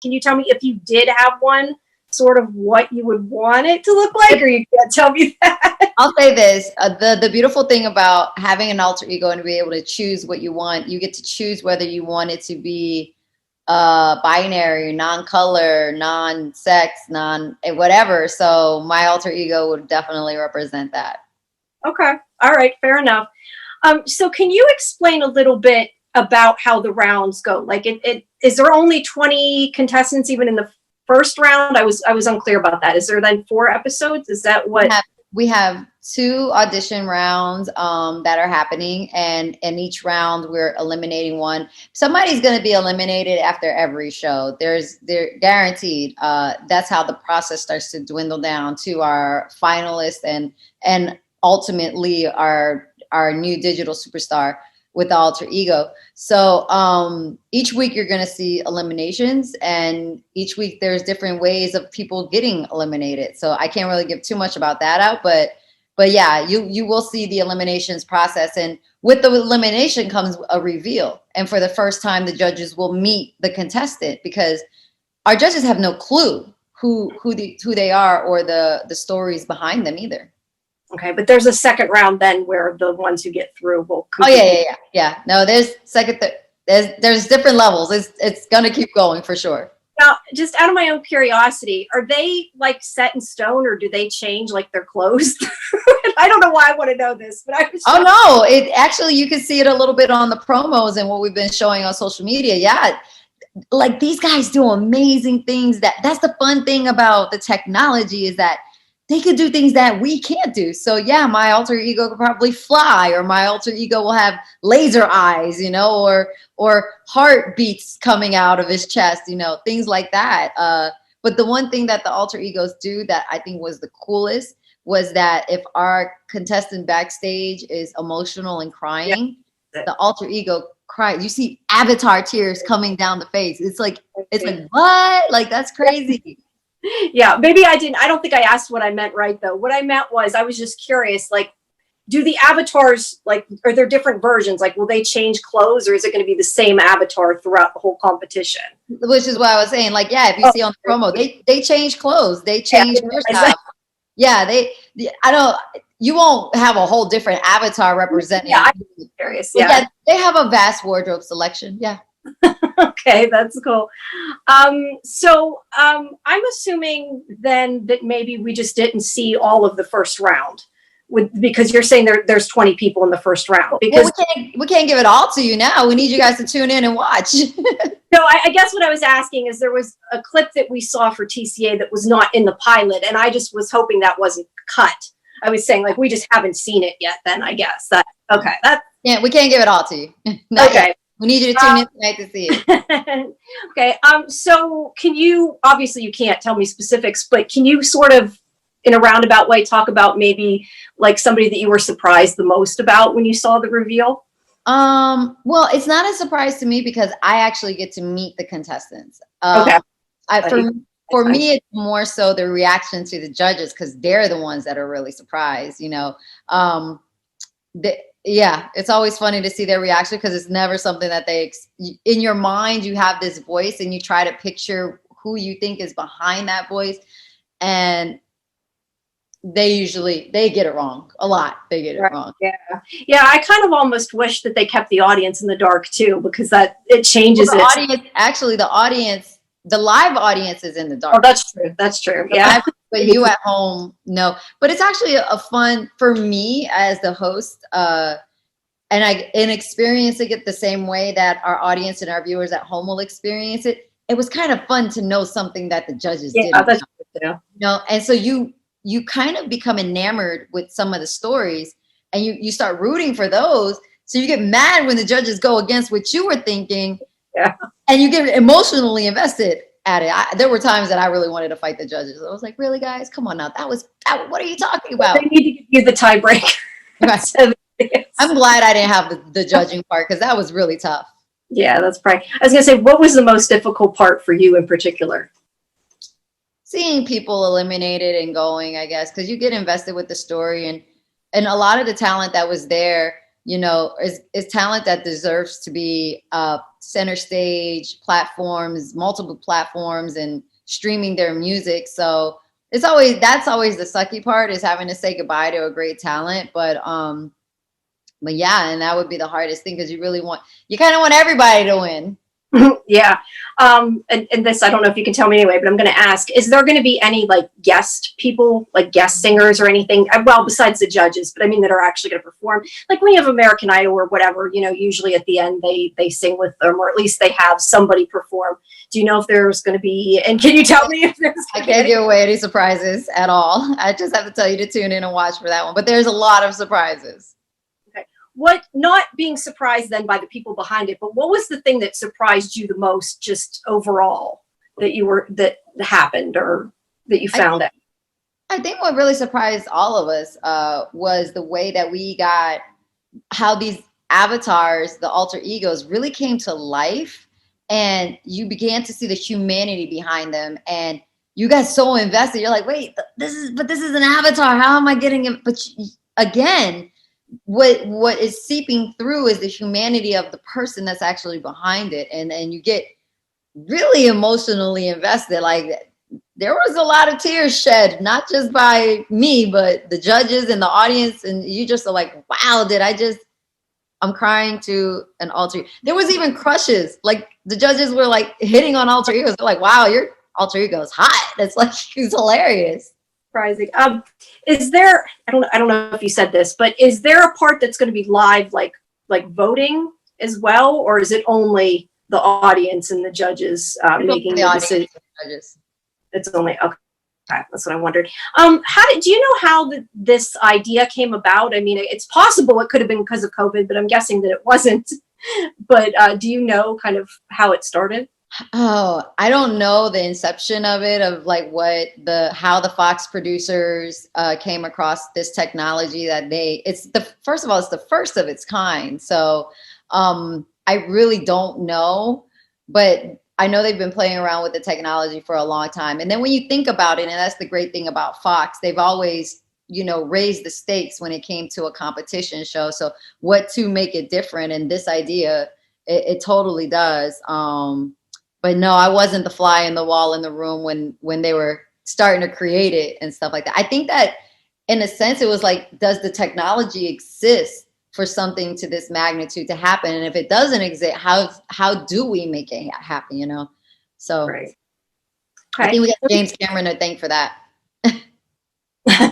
can you tell me if you did have one, sort of what you would want it to look like, or you can't tell me that? I'll say this, the beautiful thing about having an alter ego and to be able to choose what you want, you get to choose whether you want it to be binary, non-color, non-sex, whatever. So my alter ego would definitely represent that. Okay. All right. Fair enough. So can you explain a little bit about how the rounds go? Like, is there only 20 contestants even in the first round? I was unclear about that. Is there then 4 episodes? Is that what? We have 2 audition rounds that are happening, and in each round we're eliminating one. Somebody's going to be eliminated after every show. They're guaranteed. That's how the process starts to dwindle down to our finalists and ultimately our new digital superstar with the alter ego. So each week you're going to see eliminations, and each week there's different ways of people getting eliminated. So I can't really give too much about that out, but yeah, you will see the eliminations process, and with the elimination comes a reveal. And for the first time, the judges will meet the contestant, because our judges have no clue who they are or the stories behind them either. Okay, but there's a second round then where the ones who get through will compete. Oh yeah. No, there's there's different levels. It's gonna keep going for sure. Now, just out of my own curiosity, are they like set in stone, or do they change like their clothes? I don't know why I want to know this, but I was. Oh no! It actually, you can see it a little bit on the promos and what we've been showing on social media. Yeah, like these guys do amazing things. That's the fun thing about the technology, is that they could do things that we can't do. So yeah, my alter ego could probably fly, or my alter ego will have laser eyes, or heartbeats coming out of his chest, things like that. But the one thing that the alter egos do that I think was the coolest was that if our contestant backstage is emotional and crying, the alter ego cries. You see avatar tears coming down the face. It's like what? Like, that's crazy. Yeah, maybe I don't think I asked what I meant right, though. What I meant was, I was just curious, like, do the avatars, like, are there different versions? Like, will they change clothes, or is it going to be the same avatar throughout the whole competition? Which is what I was saying. Like, yeah, if you see on the promo, they change clothes. They change hairstyle. Yeah, you won't have a whole different avatar representing. Yeah, I'm curious. Yeah, they have a vast wardrobe selection. Yeah. Okay, that's cool. So I'm assuming then that maybe we just didn't see all of the first round, because you're saying there's 20 people in the first round. Because we can't give it all to you now. We need you guys to tune in and watch. No, I guess what I was asking is, there was a clip that we saw for TCA that was not in the pilot, and I just was hoping that wasn't cut. I was saying, like, we just haven't seen it yet. Then I guess yeah, we can't give it all to you. Okay. Yet. We need you to tune in tonight to see it. Okay. So can you, obviously you can't tell me specifics, but can you sort of, in a roundabout way, talk about maybe like somebody that you were surprised the most about when you saw the reveal? Well, it's not a surprise to me, because I actually get to meet the contestants. Okay. For me, it's more so the reaction to the judges, because they're the ones that are really surprised, Yeah, it's always funny to see their reaction, because it's never something that in your mind, you have this voice and you try to picture who you think is behind that voice. And they get it wrong a lot. They get it wrong. Yeah. Yeah. I kind of almost wish that they kept the audience in the dark too, because it changes it. The live audience is in the dark. Oh, that's true. That's true. Yeah. But you at home, no. But it's actually a fun for me as the host, and experiencing it the same way that our audience and our viewers at home will experience it. It was kind of fun to know something that the judges didn't know. And so you kind of become enamored with some of the stories, and you start rooting for those. So you get mad when the judges go against what you were thinking. Yeah. And you get emotionally invested at it. There were times that I really wanted to fight the judges. I was like, really, guys? Come on now. What are you talking about? They need to give you the tiebreaker. Right. I'm glad I didn't have the judging part, because that was really tough. Yeah, that's probably. I was going to say, what was the most difficult part for you in particular? Seeing people eliminated and going, I guess, because you get invested with the story, and a lot of the talent that was there you know, is talent that deserves to be center stage, platforms, multiple platforms, and streaming their music. So that's always the sucky part, is having to say goodbye to a great talent. But yeah, and that would be the hardest thing, because you kind of want everybody to win. Yeah. And this, I don't know if you can tell me anyway, but I'm going to ask, is there going to be any like guest people, like guest singers or anything? Well, besides the judges, but I mean, that are actually going to perform, like when you have American Idol or whatever, you know, usually at the end they sing with them, or at least they have somebody perform. Do you know if there's going to be, and can you tell me if there's I can't give away any surprises at all. I just have to tell you to tune in and watch for that one. But there's a lot of surprises. What, not being surprised then by the people behind it, but what was the thing that surprised you the most, just overall, that happened or that you found out? I think what really surprised all of us was the way that we got, how these avatars, the alter egos, really came to life, and you began to see the humanity behind them, and you got so invested. You're like, wait, this is an avatar. How am I getting it? But again, what is seeping through is the humanity of the person that's actually behind it, and you get really emotionally invested. Like, there was a lot of tears shed, not just by me, but the judges and the audience, and you just are like, wow, I'm crying to an alter. There was even crushes. Like, the judges were like hitting on alter egos. They're like, wow, your alter ego is hot. That's like, it's hilarious. Surprising. Is there, I don't know if you said this, but is there a part that's going to be live, like voting as well, or is it only the audience and the judges making the decision? It's only, okay. That's what I wondered. Do you know how this idea came about? I mean, it's possible it could have been because of COVID, but I'm guessing that it wasn't. But do you know kind of how it started? Oh, I don't know the inception of it, of like how the Fox producers came across this technology that first of all, it's the first of its kind. So I really don't know, but I know they've been playing around with the technology for a long time. And then when you think about it, and that's the great thing about Fox, they've always, you know, raised the stakes when it came to a competition show. So what to make it different? And this idea, it totally does. But no, I wasn't the fly in the wall in the room when they were starting to create it and stuff like that. I think that in a sense, it was like, does the technology exist for something to this magnitude to happen? And if it doesn't exist, how do we make it happen, you know? So right. Okay. I think we got James Cameron to thank for that.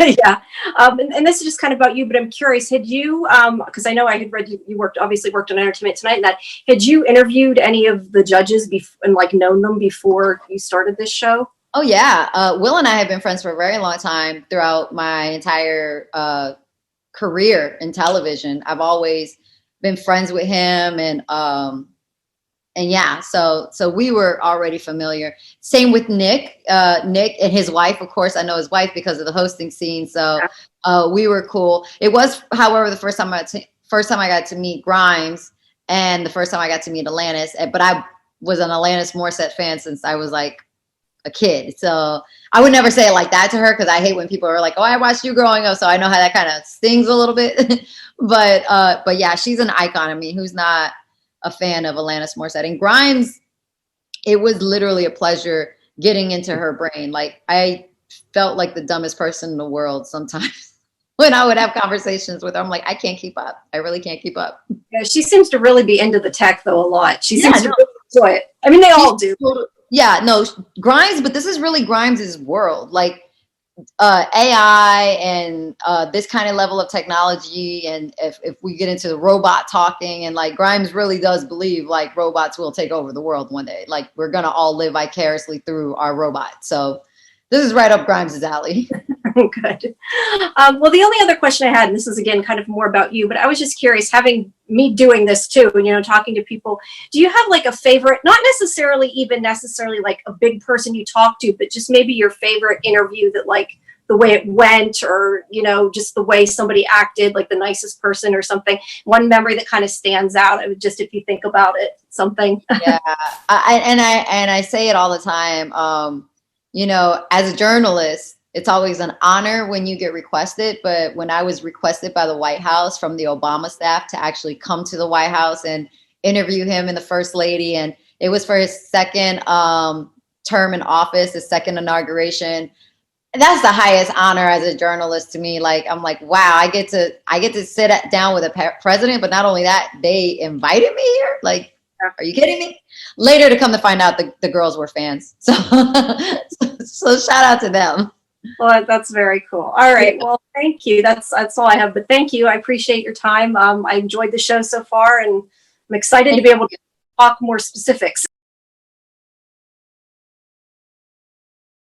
Yeah. And this is just kind of about you, but I'm curious, had you, because I know I had read you obviously worked on Entertainment Tonight, and that, had you interviewed any of the judges and like known them before you started this show? Oh yeah. Will and I have been friends for a very long time throughout my entire career in television. I've always been friends with him, and yeah, so we were already familiar. Same with Nick and his wife. Of course, I know his wife because of the hosting scene. So we were cool. It was, however, the first time I got to meet Grimes, and the first time I got to meet Alanis. But I was an Alanis Morissette fan since I was like a kid. So I would never say it like that to her, because I hate when people are like, "Oh, I watched you growing up," so I know how that kind of stings a little bit. But yeah, she's an icon. I mean, who's not a fan of Alanis Morissette? And Grimes, it was literally a pleasure getting into her brain. Like, I felt like the dumbest person in the world sometimes when I would have conversations with her. I'm like, I can't keep up. I really can't keep up. Yeah, she seems to really be into the tech though a lot. She seems to really enjoy it. I mean, they all do. Yeah, no, Grimes, but this is really Grimes's world. Like, AI and this kind of level of technology, and if we get into the robot talking, and like Grimes really does believe like robots will take over the world one day. Like, we're gonna all live vicariously through our robots. So this is right up Grimes's alley. Good. Well, the only other question I had, and this is again kind of more about you, but I was just curious, having me doing this too, and, you know, talking to people, do you have like a favorite, not necessarily like a big person you talk to, but just maybe your favorite interview, that like the way it went, or, you know, just the way somebody acted, like the nicest person or something, one memory that kind of stands out? I would just, if you think about it, something. Yeah. I say it all the time. You know, as a journalist, it's always an honor when you get requested. But when I was requested by the White House from the Obama staff to actually come to the White House and interview him and the First Lady, and it was for his second term in office, his second inauguration. That's the highest honor as a journalist to me. Like, I'm like, wow, I get to sit down with a president, but not only that, they invited me here. Like, are you kidding me? Later to come to find out the girls were fans. So, so shout out to them. Well, that's very cool. All right. Well, thank you. That's all I have. But thank you. I appreciate your time. I enjoyed the show so far, and I'm excited to be able to talk more specifics.